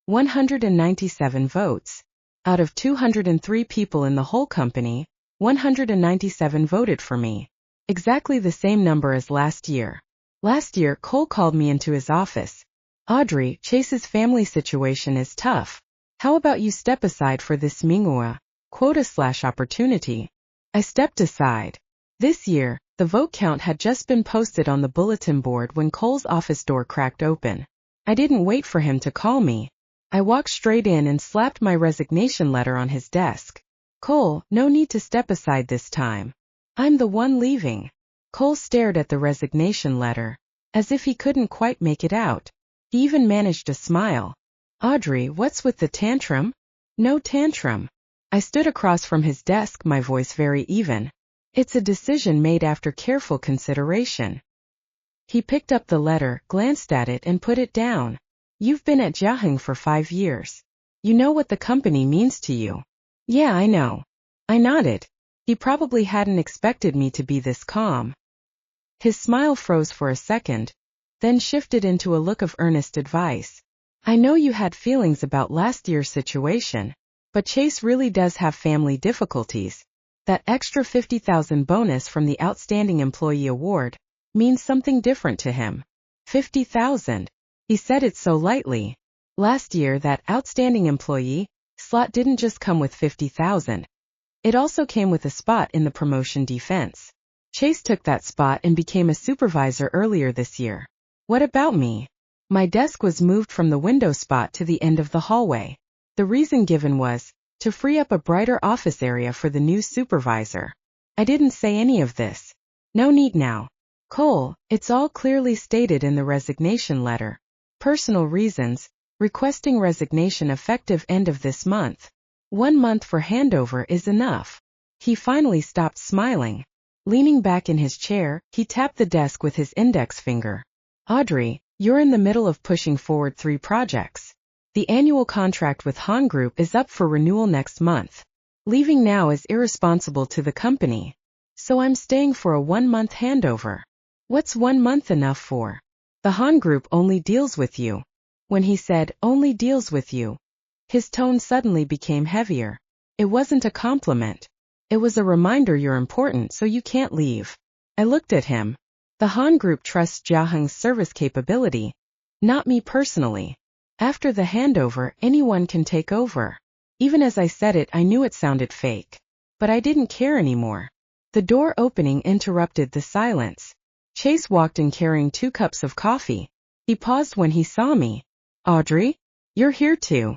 197 votes. Out of 203 people in the whole company, 197 voted for me. Exactly the same number as last year. Last year, Cole called me into his office. Audrey, Chase's family situation is tough. How about you step aside for this Mingua quota/opportunity? I stepped aside. This year, the vote count had just been posted on the bulletin board when Cole's office door cracked open. I didn't wait for him to call me. I walked straight in and slapped my resignation letter on his desk. Cole, no need to step aside this time. I'm the one leaving. Cole stared at the resignation letter, as if he couldn't quite make it out. He even managed a smile. Audrey, what's with the tantrum? No tantrum. I stood across from his desk, my voice very even. It's a decision made after careful consideration. He picked up the letter, glanced at it and put it down. You've been at Jiaheng for 5 years. You know what the company means to you. Yeah, I know. I nodded. He probably hadn't expected me to be this calm. His smile froze for a second, then shifted into a look of earnest advice. I know you had feelings about last year's situation, but Chase really does have family difficulties. That extra 50,000 bonus from the Outstanding Employee Award means something different to him. 50,000. He said it so lightly. Last year, that Outstanding Employee slot didn't just come with 50,000. It also came with a spot in the promotion defense. Chase took that spot and became a supervisor earlier this year. What about me? My desk was moved from the window spot to the end of the hallway. The reason given was to free up a brighter office area for the new supervisor. I didn't say any of this. No need now. Cole, it's all clearly stated in the resignation letter. Personal reasons, requesting resignation effective end of this month. 1 month for handover is enough. He finally stopped smiling. Leaning back in his chair, he tapped the desk with his index finger. Audrey, you're in the middle of pushing forward 3 projects. The annual contract with Han Group is up for renewal next month. Leaving now is irresponsible to the company. So I'm staying for a 1-month handover. What's 1 month enough for? The Han Group only deals with you. When he said, only deals with you, his tone suddenly became heavier. It wasn't a compliment. It was a reminder you're important, so you can't leave. I looked at him. The Han Group trusts Jiaheng's service capability, not me personally. After the handover, anyone can take over. Even as I said it, I knew it sounded fake. But I didn't care anymore. The door opening interrupted the silence. Chase walked in carrying 2 cups of coffee. He paused when he saw me. Audrey? You're here too.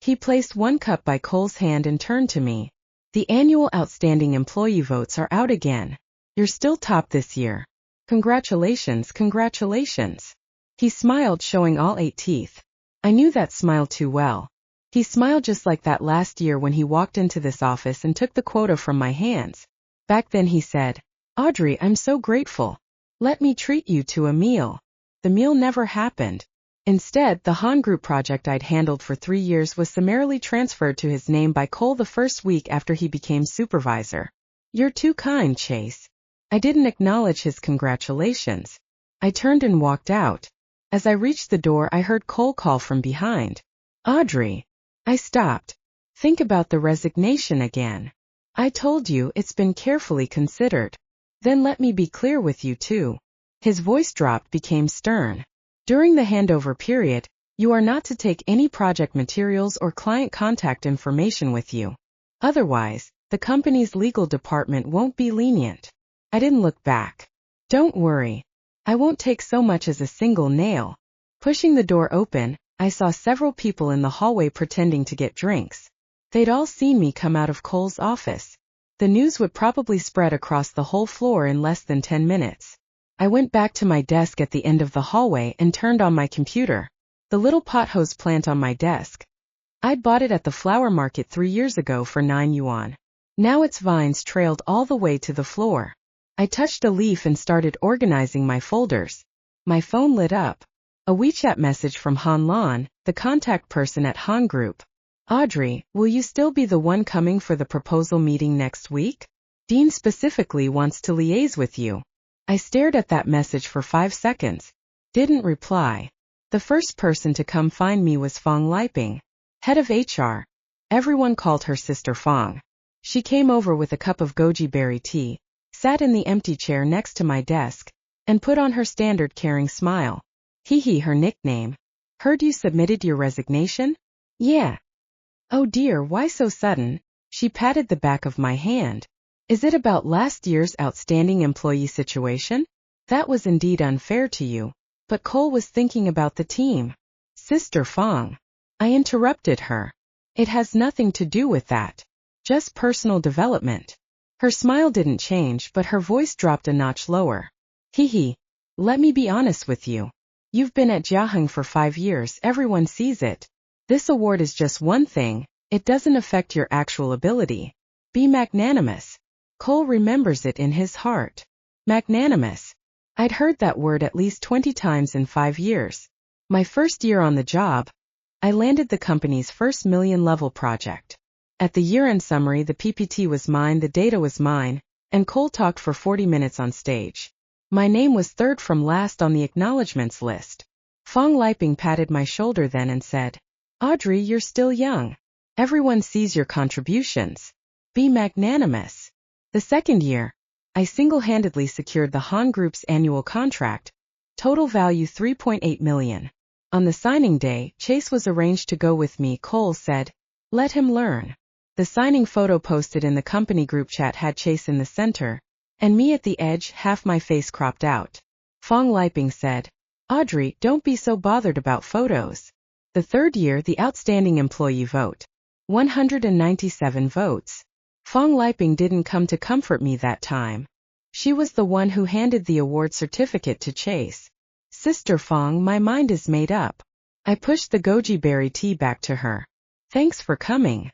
He placed 1 cup by Cole's hand and turned to me. The annual Outstanding Employee votes are out again. You're still top this year. Congratulations, congratulations. He smiled, showing all 8 teeth. I knew that smile too well. He smiled just like that last year when he walked into this office and took the quota from my hands. Back then he said, Audrey, I'm so grateful. Let me treat you to a meal. The meal never happened. Instead, the Han Group project I'd handled for 3 years was summarily transferred to his name by Cole the first week after he became supervisor. You're too kind, Chase. I didn't acknowledge his congratulations. I turned and walked out. As I reached the door, I heard Cole call from behind. Audrey. I stopped. Think about the resignation again. I told you it's been carefully considered. Then let me be clear with you too. His voice dropped, became stern. During the handover period, you are not to take any project materials or client contact information with you. Otherwise, the company's legal department won't be lenient. I didn't look back. Don't worry. I won't take so much as a single nail. Pushing the door open, I saw several people in the hallway pretending to get drinks. They'd all seen me come out of Cole's office. The news would probably spread across the whole floor in less than 10 minutes. I went back to my desk at the end of the hallway and turned on my computer. The little pothose plant on my desk. I'd bought it at the flower market 3 years ago for 9 yuan. Now its vines trailed all the way to the floor. I touched a leaf and started organizing my folders. My phone lit up. A WeChat message from Han Lan, the contact person at Han Group. Audrey, will you still be the one coming for the proposal meeting next week? Dean specifically wants to liaise with you. I stared at that message for 5 seconds. Didn't reply. The first person to come find me was Fong Liping, head of HR. Everyone called her Sister Fong. She came over with a cup of goji berry tea, sat in the empty chair next to my desk, and put on her standard caring smile. Hee, her nickname. Heard you submitted your resignation? Yeah. Oh dear, why so sudden? She patted the back of my hand. Is it about last year's outstanding employee situation? That was indeed unfair to you. But Cole was thinking about the team. Sister Fong. I interrupted her. It has nothing to do with that. Just personal development. Her smile didn't change, but her voice dropped a notch lower. Hee. Let me be honest with you. You've been at Jiaheng for 5 years, everyone sees it. This award is just one thing, it doesn't affect your actual ability. Be magnanimous. Cole remembers it in his heart. Magnanimous. I'd heard that word at least 20 times in 5 years. My first year on the job, I landed the company's first million-level project. At the year-end summary, the PPT was mine, the data was mine, and Cole talked for 40 minutes on stage. My name was third from last on the acknowledgements list. Fong Liping patted my shoulder then and said, Audrey, you're still young. Everyone sees your contributions. Be magnanimous. The second year, I single-handedly secured the Han Group's annual contract, total value $3.8 million. On the signing day, Chase was arranged to go with me. Cole said, let him learn. The signing photo posted in the company group chat had Chase in the center, and me at the edge, half my face cropped out. Fong Liping said, Audrey, don't be so bothered about photos. The third year, the outstanding employee vote. 197 votes. Fong Liping didn't come to comfort me that time. She was the one who handed the award certificate to Chase. Sister Fong, my mind is made up. I pushed the goji berry tea back to her. Thanks for coming.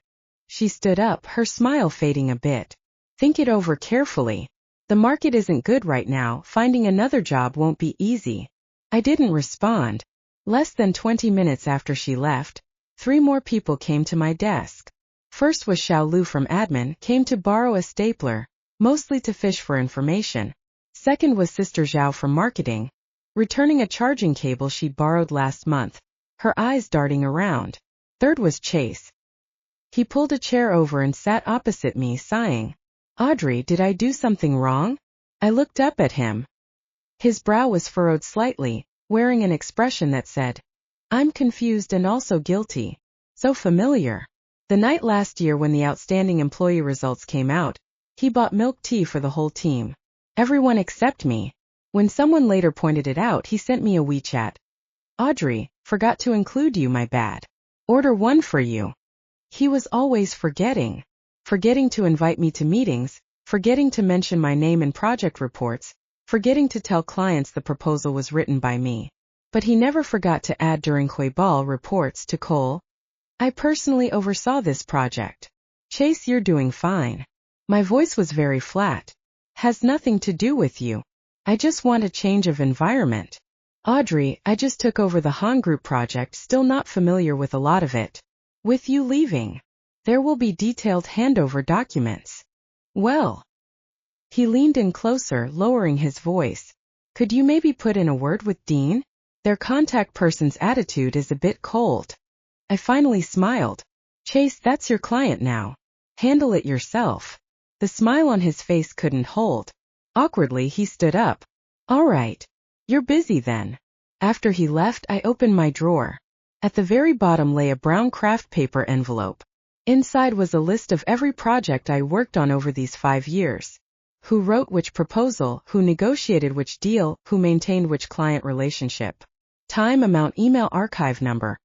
She stood up, her smile fading a bit. Think it over carefully. The market isn't good right now, finding another job won't be easy. I didn't respond. Less than 20 minutes after she left, 3 more people came to my desk. First was Xiao Lu from admin, came to borrow a stapler, mostly to fish for information. Second was Sister Zhao from marketing, returning a charging cable she'd borrowed last month, her eyes darting around. Third was Chase. He pulled a chair over and sat opposite me, sighing. Audrey, did I do something wrong? I looked up at him. His brow was furrowed slightly, wearing an expression that said, I'm confused and also guilty. So familiar. The night last year when the outstanding employee results came out, he bought milk tea for the whole team. Everyone except me. When someone later pointed it out, he sent me a WeChat. Audrey, forgot to include you, my bad. Order 1 for you. He was always forgetting. Forgetting to invite me to meetings, forgetting to mention my name in project reports, forgetting to tell clients the proposal was written by me. But he never forgot to add during Huibal reports to Cole. I personally oversaw this project. Chase, you're doing fine. My voice was very flat. Has nothing to do with you. I just want a change of environment. Audrey, I just took over the Han Group project, still not familiar with a lot of it. With you leaving, there will be detailed handover documents. Well. He leaned in closer, lowering his voice. Could you maybe put in a word with Dean? Their contact person's attitude is a bit cold. I finally smiled. Chase, that's your client now. Handle it yourself. The smile on his face couldn't hold. Awkwardly, he stood up. All right. You're busy then. After he left, I opened my drawer. At the very bottom lay a brown craft paper envelope. Inside was a list of every project I worked on over these 5 years. Who wrote which proposal, who negotiated which deal, who maintained which client relationship. Time, amount, email, archive number.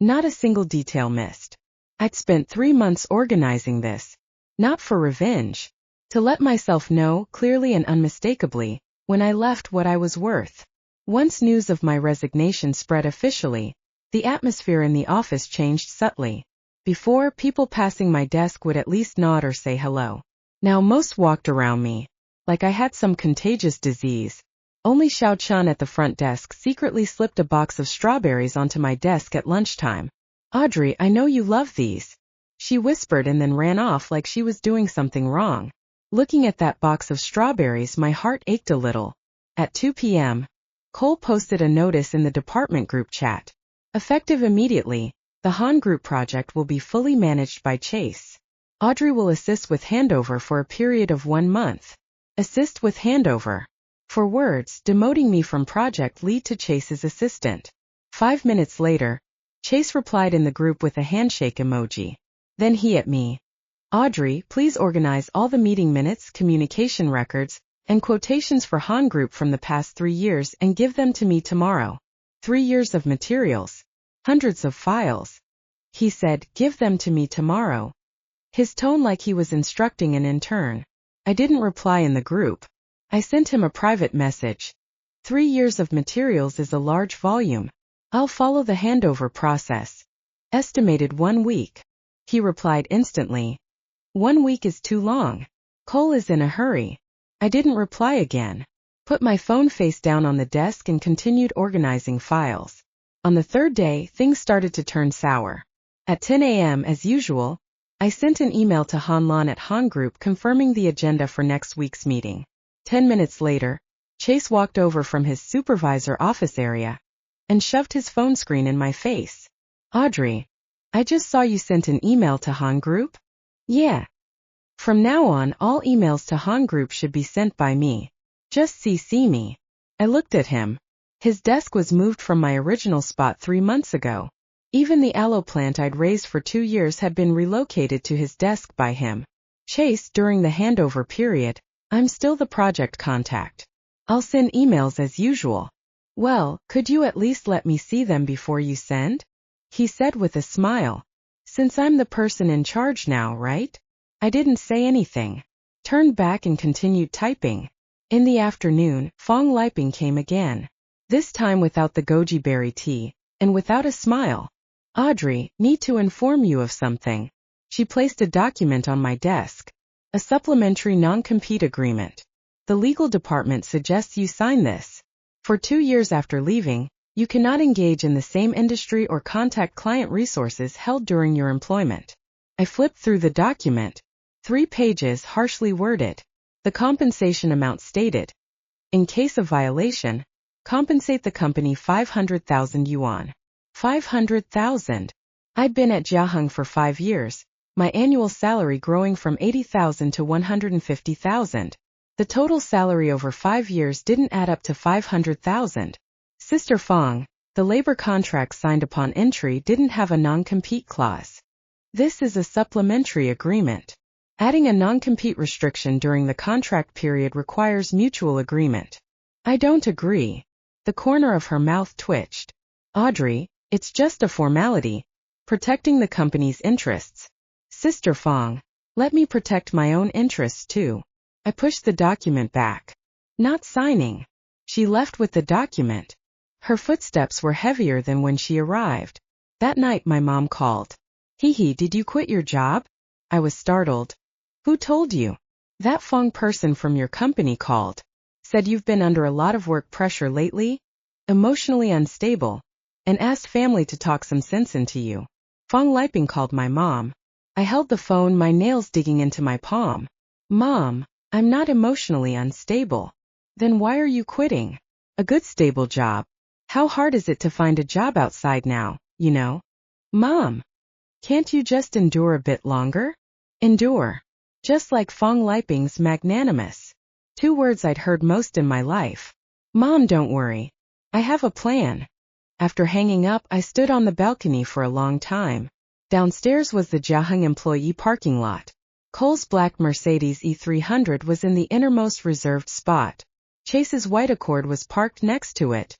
Not a single detail missed. I'd spent 3 months organizing this. Not for revenge. To let myself know, clearly and unmistakably, when I left, what I was worth. Once news of my resignation spread officially, the atmosphere in the office changed subtly. Before, people passing my desk would at least nod or say hello. Now most walked around me, like I had some contagious disease. Only Xiao Chun at the front desk secretly slipped a box of strawberries onto my desk at lunchtime. Audrey, I know you love these. She whispered and then ran off like she was doing something wrong. Looking at that box of strawberries, my heart ached a little. At 2 p.m., Cole posted a notice in the department group chat. Effective immediately, the Han Group project will be fully managed by Chase. Audrey will assist with handover for a period of 1 month. Assist with handover. For words, demoting me from project lead to Chase's assistant. 5 minutes later, Chase replied in the group with a handshake emoji. Then he at me. Audrey, please organize all the meeting minutes, communication records, and quotations for Han Group from the past 3 years and give them to me tomorrow. 3 years of materials. Hundreds of files. He said, give them to me tomorrow. His tone like he was instructing an intern. I didn't reply in the group. I sent him a private message. 3 years of materials is a large volume. I'll follow the handover process. Estimated 1 week. He replied instantly. 1 week is too long. Cole is in a hurry. I didn't reply again. Put my phone face down on the desk and continued organizing files. On the 3rd day, things started to turn sour. At 10 a.m. as usual, I sent an email to Han Lan at Han Group confirming the agenda for next week's meeting. 10 minutes later, Chase walked over from his supervisor office area and shoved his phone screen in my face. Audrey, I just saw you sent an email to Han Group? Yeah. From now on, all emails to Han Group should be sent by me. Just CC me. I looked at him. His desk was moved from my original spot 3 months ago. Even the aloe plant I'd raised for 2 years had been relocated to his desk by him. Chase, during the handover period, I'm still the project contact. I'll send emails as usual. Well, could you at least let me see them before you send? He said with a smile. Since I'm the person in charge now, right? I didn't say anything. Turned back and continued typing. In the afternoon, Fong Liping came again. This time without the goji berry tea, and without a smile. Audrey, need to inform you of something. She placed a document on my desk. A supplementary non-compete agreement. The legal department suggests you sign this. For 2 years after leaving, you cannot engage in the same industry or contact client resources held during your employment. I flipped through the document. 3 pages harshly worded. The compensation amount stated. In case of violation, compensate the company 500,000 yuan. 500,000. I'd been at Jiaheng for 5 years, my annual salary growing from 80,000 to 150,000. The total salary over 5 years didn't add up to 500,000. Sister Fong, the labor contract signed upon entry didn't have a non-compete clause. This is a supplementary agreement. Adding a non-compete restriction during the contract period requires mutual agreement. I don't agree. The corner of her mouth twitched. Audrey, it's just a formality. Protecting the company's interests. Sister Fong, let me protect my own interests too. I pushed the document back. Not signing. She left with the document. Her footsteps were heavier than when she arrived. That night my mom called. Hee, did you quit your job? I was startled. Who told you? That Fong person from your company called. Said you've been under a lot of work pressure lately? Emotionally unstable. And asked family to talk some sense into you. Fong Liping called my mom. I held the phone, my nails digging into my palm. Mom, I'm not emotionally unstable. Then why are you quitting? A good stable job. How hard is it to find a job outside now, you know? Mom, can't you just endure a bit longer? Endure. Just like Fong Liping's magnanimous. 2 words I'd heard most in my life. Mom, don't worry. I have a plan. After hanging up, I stood on the balcony for a long time. Downstairs was the Jiaheng employee parking lot. Cole's black Mercedes E300 was in the innermost reserved spot. Chase's white Accord was parked next to it.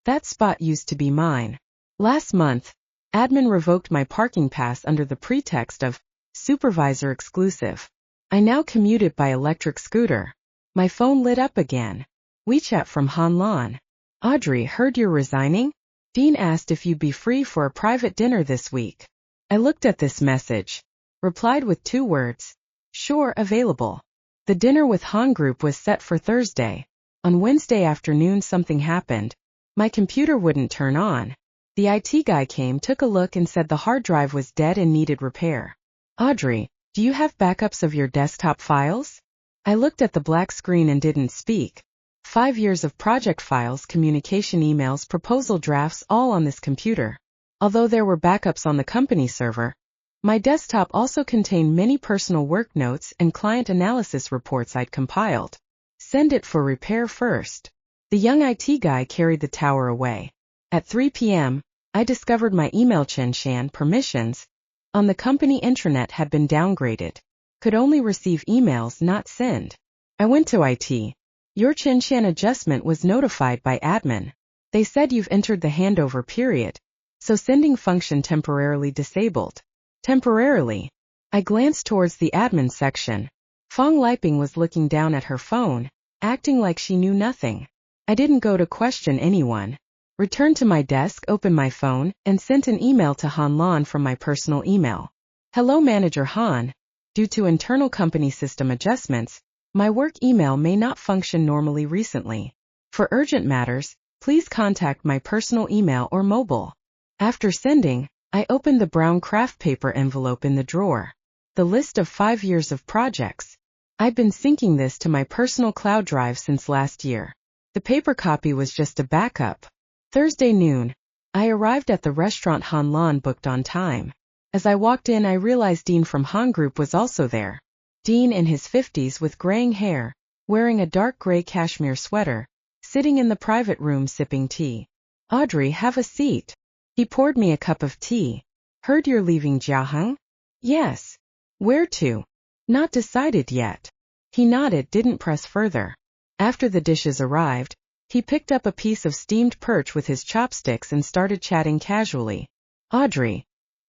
That spot used to be mine. Last month, admin revoked my parking pass under the pretext of supervisor exclusive. I now commuted by electric scooter. My phone lit up again. WeChat from Han Lan. Audrey, heard you're resigning? Dean asked if you'd be free for a private dinner this week. I looked at this message. Replied with 2 words. Sure, available. The dinner with Han Group was set for Thursday. On Wednesday afternoon something happened. My computer wouldn't turn on. The IT guy came, took a look and said the hard drive was dead and needed repair. Audrey, do you have backups of your desktop files? I looked at the black screen and didn't speak. 5 years of project files, communication emails, proposal drafts, all on this computer. Although there were backups on the company server, my desktop also contained many personal work notes and client analysis reports I'd compiled. Send it for repair first. The young IT guy carried the tower away. At 3 p.m., I discovered my email Chen permissions on the company intranet had been downgraded. Could only receive emails, not send. I went to IT. Your Chen adjustment was notified by admin. They said you've entered the handover period, so sending function temporarily disabled. Temporarily. I glanced towards the admin section. Fong Liping was looking down at her phone, acting like she knew nothing. I didn't go to question anyone. Returned to my desk, opened my phone, and sent an email to Han Lan from my personal email. Hello Manager Han. Due to internal company system adjustments, my work email may not function normally recently. For urgent matters, please contact my personal email or mobile. After sending, I opened the brown craft paper envelope in the drawer. The list of 5 years of projects. I've been syncing this to my personal cloud drive since last year. The paper copy was just a backup. Thursday noon. I arrived at the restaurant Han Lan booked on time. As I walked in, I realized Dean from Han Group was also there. Dean in his 50s with graying hair, wearing a dark gray cashmere sweater, sitting in the private room sipping tea. Audrey, have a seat. He poured me a cup of tea. Heard you're leaving Jiaheng? Yes. Where to? Not decided yet. He nodded, didn't press further. After the dishes arrived, he picked up a piece of steamed perch with his chopsticks and started chatting casually. Audrey,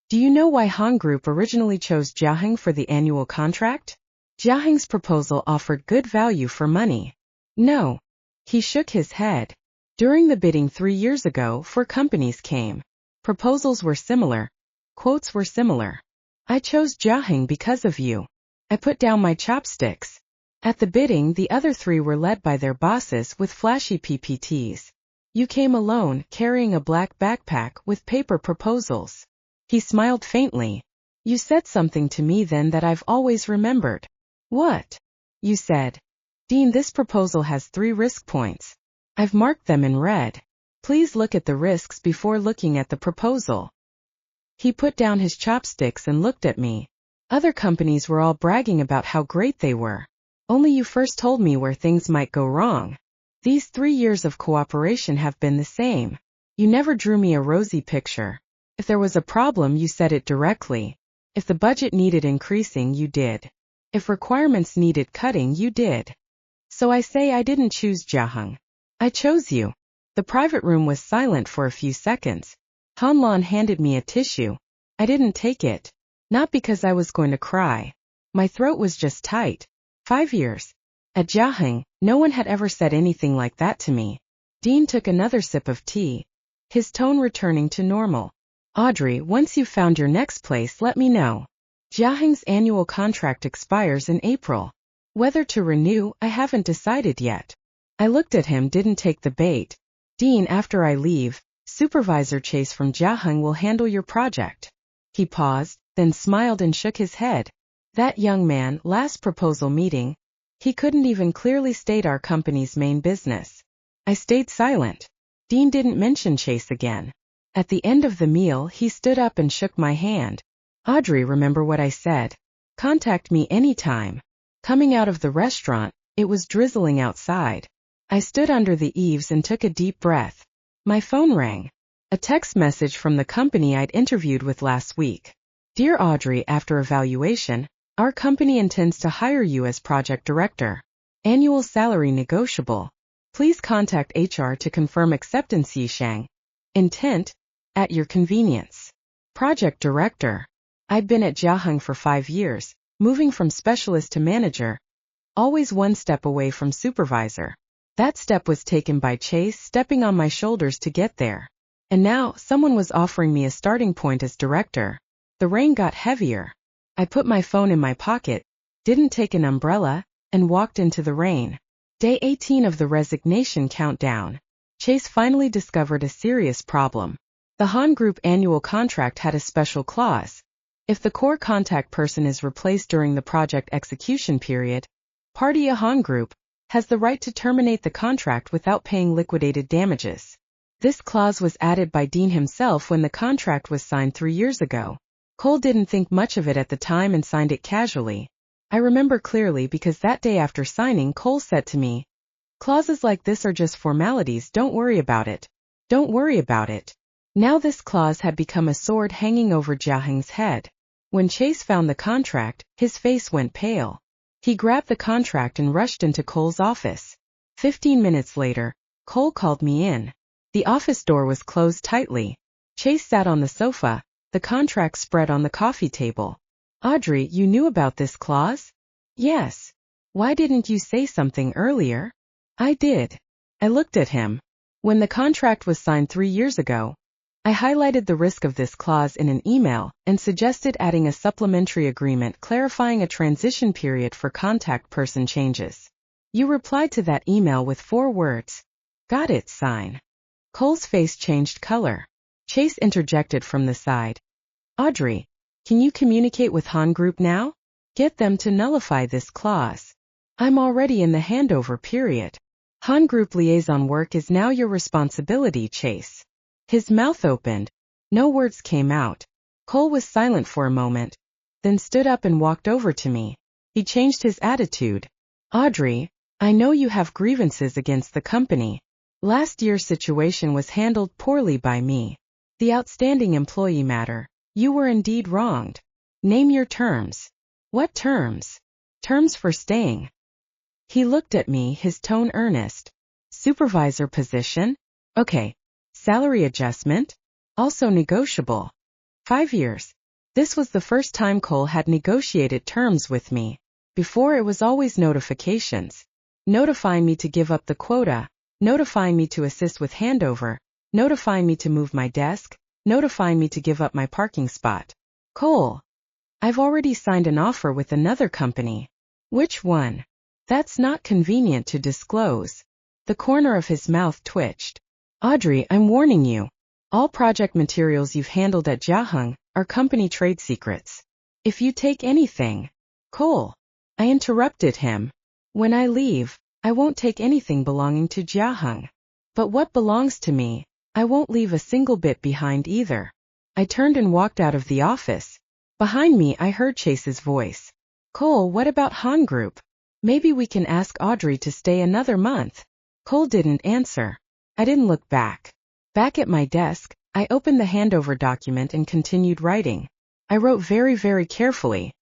do you know why Han Group originally chose Jiaheng for the annual contract? Jiaheng's proposal offered good value for money. No. He shook his head. During the bidding 3 years ago, 4 companies came. Proposals were similar. Quotes were similar. I chose Jiaheng because of you. I put down my chopsticks. At the bidding, the other 3 were led by their bosses with flashy PPTs. You came alone, carrying a black backpack with paper proposals. He smiled faintly. You said something to me then that I've always remembered. What? You said, Dean, this proposal has 3 risk points. I've marked them in red. Please look at the risks before looking at the proposal. He put down his chopsticks and looked at me. Other companies were all bragging about how great they were. Only you first told me where things might go wrong. These 3 years of cooperation have been the same. You never drew me a rosy picture. If there was a problem, you said it directly. If the budget needed increasing, you did. If requirements needed cutting, you did. So I say I didn't choose Jiaheng. I chose you. The private room was silent for a few seconds. Han Lan handed me a tissue. I didn't take it. Not because I was going to cry. My throat was just tight. 5 years. At Jiaheng, no one had ever said anything like that to me. Dean took another sip of tea, his tone returning to normal. Audrey, once you've found your next place, let me know. Jiaheng's annual contract expires in April. Whether to renew, I haven't decided yet. I looked at him, didn't take the bait. Dean, after I leave, Supervisor Chase from Jiaheng will handle your project. He paused, then smiled and shook his head. That young man, last proposal meeting, he couldn't even clearly state our company's main business. I stayed silent. Dean didn't mention Chase again. At the end of the meal, he stood up and shook my hand. Audrey, remember what I said. Contact me anytime. Coming out of the restaurant, it was drizzling outside. I stood under the eaves and took a deep breath. My phone rang. A text message from the company I'd interviewed with last week. Dear Audrey, after evaluation, our company intends to hire you as project director. Annual salary negotiable. Please contact HR to confirm acceptance. Yishang. Intent, at your convenience. Project director. I'd been at Jiaheng for 5 years, moving from specialist to manager, always one step away from supervisor. That step was taken by Chase stepping on my shoulders to get there. And now, someone was offering me a starting point as director. The rain got heavier. I put my phone in my pocket, didn't take an umbrella, and walked into the rain. Day 18 of the resignation countdown. Chase finally discovered a serious problem. The Han Group annual contract had a special clause. If the core contact person is replaced during the project execution period, party Han Group has the right to terminate the contract without paying liquidated damages. This clause was added by Dean himself when the contract was signed 3 years ago. Cole didn't think much of it at the time and signed it casually. I remember clearly because that day after signing, Cole said to me, "Clauses like this are just formalities, don't worry about it. Don't worry about it." Now this clause had become a sword hanging over Jiaheng's head. When Chase found the contract, his face went pale. He grabbed the contract and rushed into Cole's office. 15 minutes later, Cole called me in. The office door was closed tightly. Chase sat on the sofa, the contract spread on the coffee table. "Audrey, you knew about this clause?" "Yes. Why didn't you say something earlier?" "I did." I looked at him. When the contract was signed 3 years ago, I highlighted the risk of this clause in an email and suggested adding a supplementary agreement clarifying a transition period for contact person changes. You replied to that email with 4 words. "Got it, sign." Cole's face changed color. Chase interjected from the side. "Audrey, can you communicate with Han Group now? Get them to nullify this clause. I'm already in the handover period. Han Group liaison work is now your responsibility, Chase." His mouth opened. No words came out. Cole was silent for a moment, then stood up and walked over to me. He changed his attitude. "Audrey, I know you have grievances against the company. Last year's situation was handled poorly by me. The outstanding employee matter. You were indeed wronged. Name your terms." "What terms?" "Terms for staying." He looked at me, his tone earnest. "Supervisor position? Okay. Salary adjustment? Also negotiable. 5 years." This was the first time Cole had negotiated terms with me. Before it was always notifications. Notifying me to give up the quota, notifying me to assist with handover, notifying me to move my desk, notifying me to give up my parking spot. "Cole, I've already signed an offer with another company." "Which one?" "That's not convenient to disclose." The corner of his mouth twitched. "Audrey, I'm warning you. All project materials you've handled at Jiaheng are company trade secrets. If you take anything..." "Cole," I interrupted him. "When I leave, I won't take anything belonging to Jiaheng. But what belongs to me, I won't leave a single bit behind either." I turned and walked out of the office. Behind me, I heard Chase's voice. "Cole, what about Han Group? Maybe we can ask Audrey to stay another month." Cole didn't answer. I didn't look back. Back at my desk, I opened the handover document and continued writing. I wrote very carefully.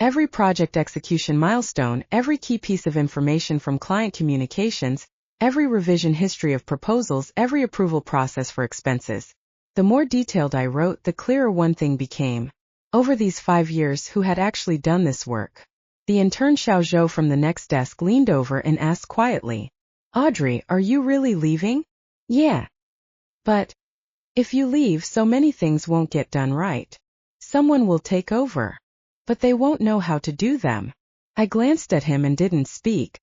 Every project execution milestone, every key piece of information from client communications, every revision history of proposals, every approval process for expenses. The more detailed I wrote, the clearer one thing became. Over these 5 years, who had actually done this work? The intern Xiao Zhou from the next desk leaned over and asked quietly, "Audrey, are you really leaving?" "Yeah." "But if you leave, so many things won't get done right. Someone will take over. But they won't know how to do them." I glanced at him and didn't speak.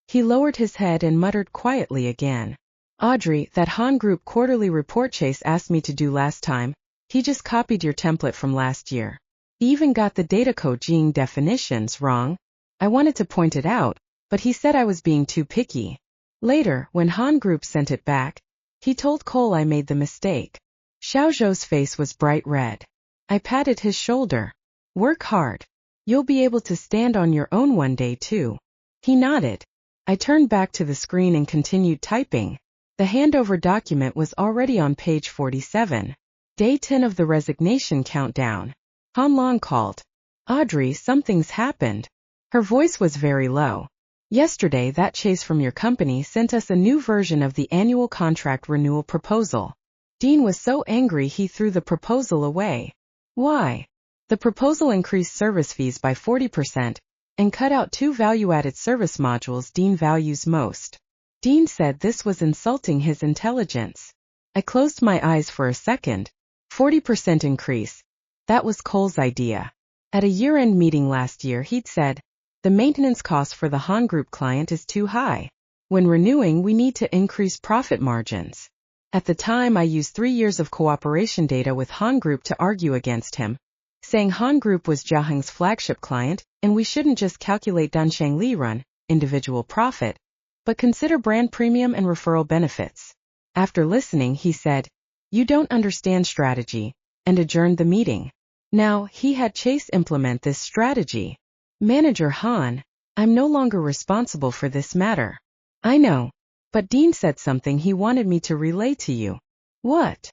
He lowered his head and muttered quietly again. "Audrey, that Han Group quarterly report Chase asked me to do last time, he just copied your template from last year. He even got the data code Jing definitions wrong." I wanted to point it out, but he said I was being too picky. Later, when Han Group sent it back, he told Cole I made the mistake. Xiao Zhou's face was bright red. I patted his shoulder. "Work hard. You'll be able to stand on your own one day too." He nodded. I turned back to the screen and continued typing. The handover document was already on page 47. Day 10 of the resignation countdown. Han Long called. "Audrey, something's happened." Her voice was very low. "Yesterday, that Chase from your company sent us a new version of the annual contract renewal proposal. Dean was so angry he threw the proposal away." "Why?" "The proposal increased service fees by 40% and cut out 2 value-added service modules Dean values most. Dean said this was insulting his intelligence." I closed my eyes for a second. 40% increase. That was Cole's idea. At a year-end meeting last year, he'd said, "The maintenance cost for the Han Group client is too high. When renewing, we need to increase profit margins." At the time, I used 3 years of cooperation data with Han Group to argue against him, saying Han Group was Jiaheng's flagship client, and we shouldn't just calculate Dansheng Li Run, individual profit, but consider brand premium and referral benefits. After listening, he said, "You don't understand strategy," and adjourned the meeting. Now, he had Chase implement this strategy. Manager Han, I'm no longer responsible for this matter. I know. But Dean said something he wanted me to relay to you. What?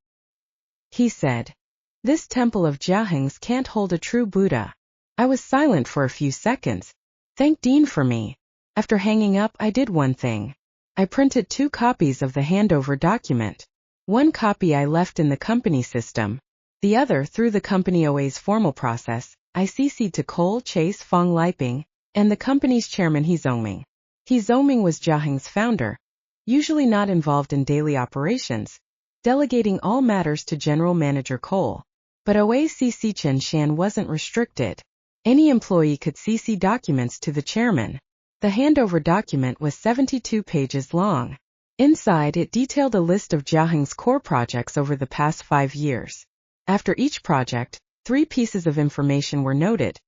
He said. This temple of Jiaheng's can't hold a true Buddha. I was silent for a few seconds. Thank Dean for me. After hanging up, I did one thing. I printed 2 copies of the handover document. One copy I left in the company system. The other, through the company OA's formal process, I CC'd to Cole, Chase, Fong Liping, and the company's chairman He Zongming. He Zongming was Jiaheng's founder, usually not involved in daily operations, delegating all matters to General Manager Cole. But OA CC Chen Shan wasn't restricted. Any employee could CC documents to the chairman. The handover document was 72 pages long. Inside, it detailed a list of Jiaheng's core projects over the past 5 years. After each project, 3 pieces of information were noted: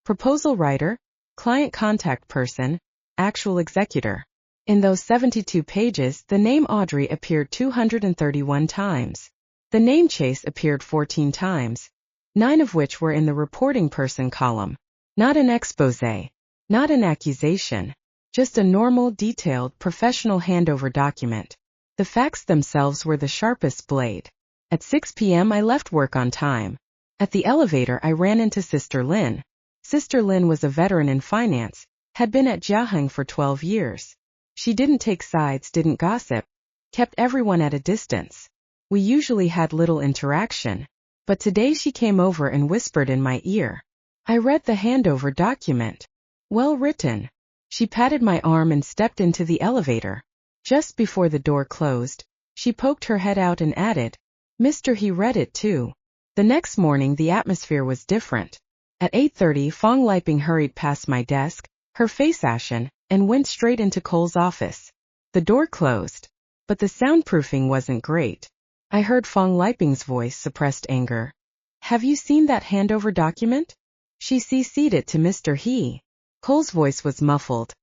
proposal writer, client contact person, actual executor. In those 72 pages, the name Audrey appeared 231 times. The name Chase appeared 14 times, 9 of which were in the reporting person column. Not an exposé, not an accusation, just a normal, detailed, professional handover document. The facts themselves were the sharpest blade. At 6 p.m. I left work on time. At the elevator I ran into Sister Lin. Sister Lin was a veteran in finance, had been at Jiaheng for 12 years. She didn't take sides, didn't gossip, kept everyone at a distance. We usually had little interaction, but today she came over and whispered in my ear. I read the handover document. Well written. She patted my arm and stepped into the elevator. Just before the door closed, she poked her head out and added, "Mr. He read it too." The next morning the atmosphere was different. At 8:30 Fong Liping hurried past my desk, her face ashen, and went straight into Cole's office. The door closed, but the soundproofing wasn't great. I heard Fong Liping's voice, suppressed anger. "Have you seen that handover document?" She CC'd it to Mr. He. Cole's voice was muffled.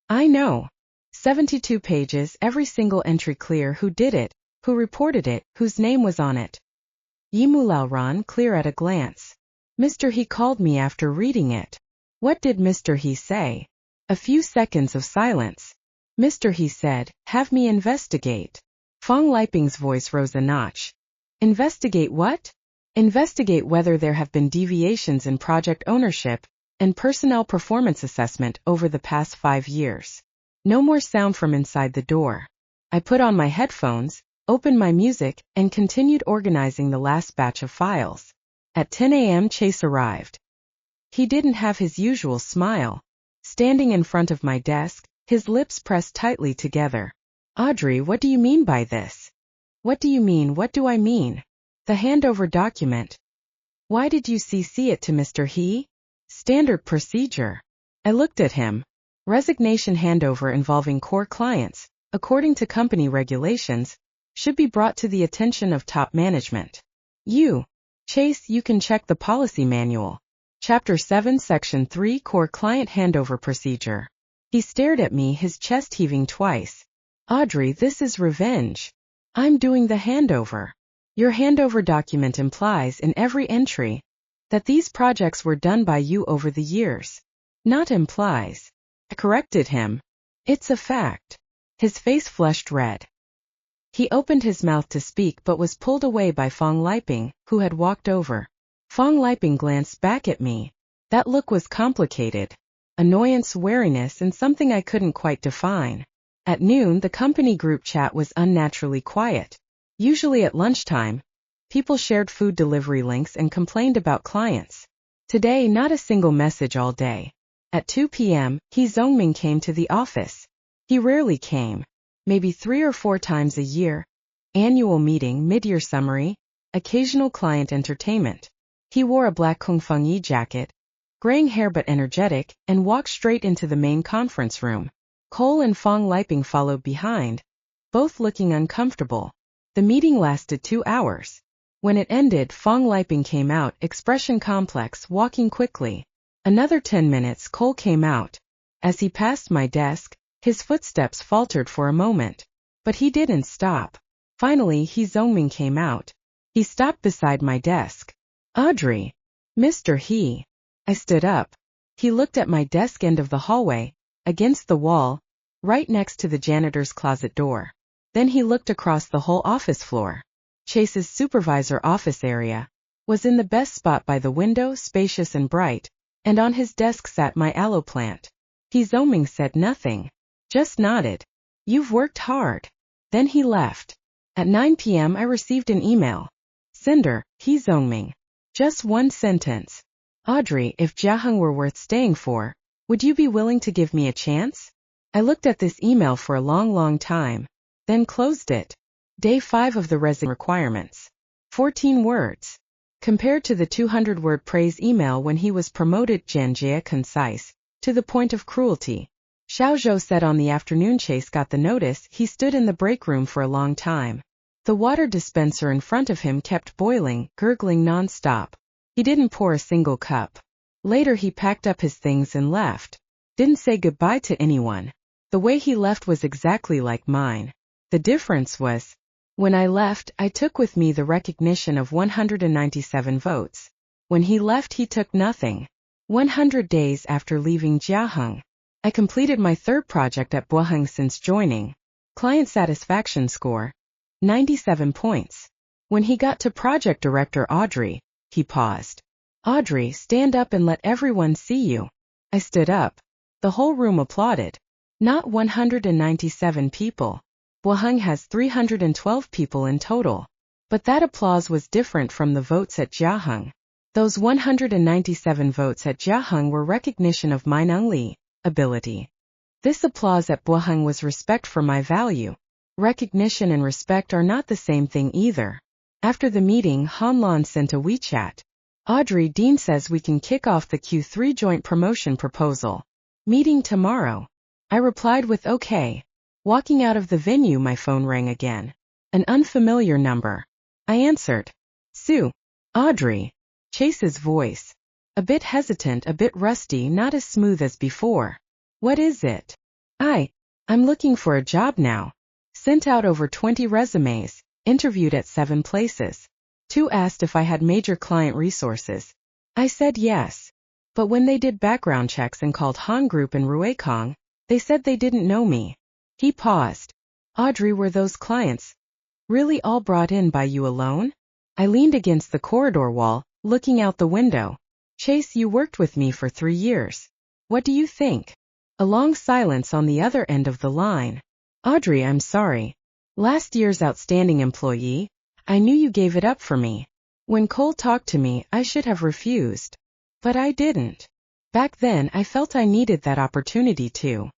"I know. 72 pages, every single entry clear, who did it, who reported it, whose name was on it. Yimulao Ran clear at a glance. Mr. He called me after reading it." "What did Mr. He say?" A few seconds of silence. Mr. He said, "Have me investigate." Fong Liping's voice rose a notch. "Investigate what?" "Investigate whether there have been deviations in project ownership and personnel performance assessment over the past 5 years. No more sound from inside the door. I put on my headphones, opened my music, and continued organizing the last batch of files. At 10 a.m. Chase arrived. He didn't have his usual smile. Standing in front of my desk, his lips pressed tightly together. "Audrey, what do you mean by this?" "What do you mean? What do I mean?" "The handover document. Why did you CC it to Mr. He?" "Standard procedure." I looked at him. Resignation handover involving core clients, according to company regulations, should be brought to the attention of top management. Chase, you can check the policy manual. Chapter 7, Section 3, Core Client Handover Procedure. He stared at me, his chest heaving twice. "Audrey, this is revenge. I'm doing the handover. Your handover document implies in every entry that these projects were done by you over the years. Not implies." I corrected him. "It's a fact." His face flushed red. He opened his mouth to speak but was pulled away by Fong Liping, who had walked over. Fong Liping glanced back at me. That look was complicated. Annoyance, wariness, and something I couldn't quite define. At noon, the company group chat was unnaturally quiet. Usually at lunchtime, people shared food delivery links and complained about clients. Today, not a single message all day. At 2 p.m., He Zongming came to the office. He rarely came. Maybe 3 or 4 times a year. Annual meeting, mid-year summary, occasional client entertainment. He wore a black Kungfeng jacket, graying hair but energetic, and walked straight into the main conference room. Cole and Fong Liping followed behind, both looking uncomfortable. The meeting lasted 2 hours. When it ended, Fong Liping came out, expression complex, walking quickly. Another 10 minutes, Cole came out. As he passed my desk, His footsteps faltered for a moment, but he didn't stop. Finally, He Zongming came out. He stopped beside my desk. Audrey. Mr. He. I stood up. He looked at my desk end of the hallway, against the wall, right next to the janitor's closet door. Then he looked across the whole office floor. Chase's supervisor office area was in the best spot by the window, spacious and bright, and on his desk sat my aloe plant. He Zongming said nothing, just nodded. You've worked hard. Then he left. At 9 p.m. I received an email. Cinder, He Zongming. Just one sentence. Audrey, if Jiaheng were worth staying for, would you be willing to give me a chance? I looked at this email for a long time, then closed it. Day 5 of the resume requirements. 14 words. Compared to the 200-word praise email when he was promoted, Jianjie concise, to the point of cruelty. Xiao Zhou said on the afternoon Chase got the notice, he stood in the break room for a long time. The water dispenser in front of him kept boiling, gurgling non-stop. He didn't pour a single cup. Later he packed up his things and left. Didn't say goodbye to anyone. The way he left was exactly like mine. The difference was, when I left, I took with me the recognition of 197 votes. When he left, he took nothing. 100 days after leaving Jiaheng, I completed my third project at Boheng since joining. Client satisfaction score, 97 points. When he got to project director Audrey, he paused. Audrey, stand up and let everyone see you. I stood up. The whole room applauded. Not 197 people. Boheng has 312 people in total. But that applause was different from the votes at Jiaheng. Those 197 votes at Jiaheng were recognition of my Nengli ability. This applause at Boheng was respect for my value. Recognition and respect are not the same thing either. After the meeting, Han Lan sent a WeChat. Audrey, Dean says we can kick off the Q3 joint promotion proposal. Meeting tomorrow. I replied with okay. Walking out of the venue, my phone rang again. An unfamiliar number. I answered. Sue. Audrey. Chase's voice. A bit hesitant, a bit rusty, not as smooth as before. What is it? I'm looking for a job now. Sent out over 20 resumes, interviewed at 7 places. 2 asked if I had major client resources. I said yes. But when they did background checks and called Han Group and Ruekong, they said they didn't know me. He paused. Audrey, were those clients really all brought in by you alone? I leaned against the corridor wall, looking out the window. Chase, you worked with me for 3 years. What do you think? A long silence on the other end of the line. Audrey, I'm sorry. Last year's outstanding employee, I knew you gave it up for me. When Cole talked to me, I should have refused. But I didn't. Back then, I felt I needed that opportunity too.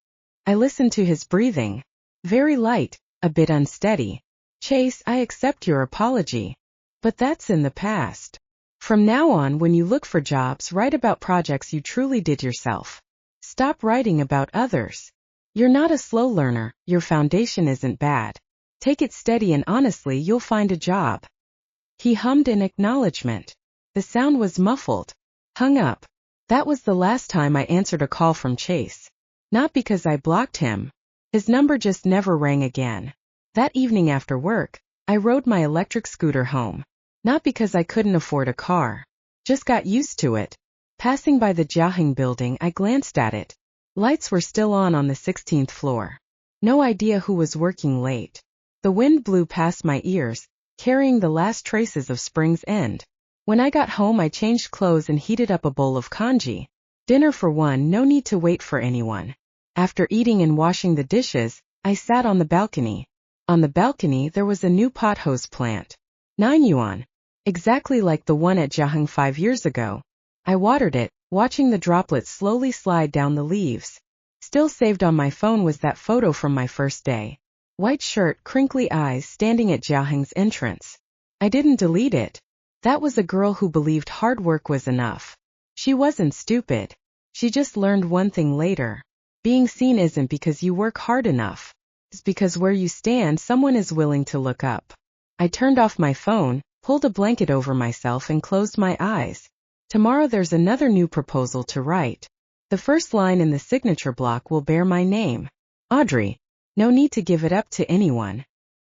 I listened to his breathing. Very light, a bit unsteady. Chase, I accept your apology. But that's in the past. From now on, when you look for jobs, write about projects you truly did yourself. Stop writing about others. You're not a slow learner, your foundation isn't bad. Take it steady and honestly, you'll find a job. He hummed in acknowledgement. The sound was muffled. Hung up. That was the last time I answered a call from Chase. Not because I blocked him. His number just never rang again. That evening after work, I rode my electric scooter home. Not because I couldn't afford a car. Just got used to it. Passing by the Jiaheng building, I glanced at it. Lights were still on the 16th floor. No idea who was working late. The wind blew past my ears, carrying the last traces of spring's end. When I got home, I changed clothes and heated up a bowl of congee. Dinner for one, no need to wait for anyone. After eating and washing the dishes, I sat on the balcony. On the balcony, there was a new pothose plant. 9 yuan. Exactly like the one at Jiaheng 5 years ago. I watered it, watching the droplets slowly slide down the leaves. Still saved on my phone was that photo from my first day. White shirt, crinkly eyes, standing at Jiaheng's entrance. I didn't delete it. That was a girl who believed hard work was enough. She wasn't stupid. She just learned one thing later. Being seen isn't because you work hard enough. It's because where you stand, someone is willing to look up. I turned off my phone, pulled a blanket over myself and closed my eyes. Tomorrow there's another new proposal to write. The first line in the signature block will bear my name. Audrey, no need to give it up to anyone.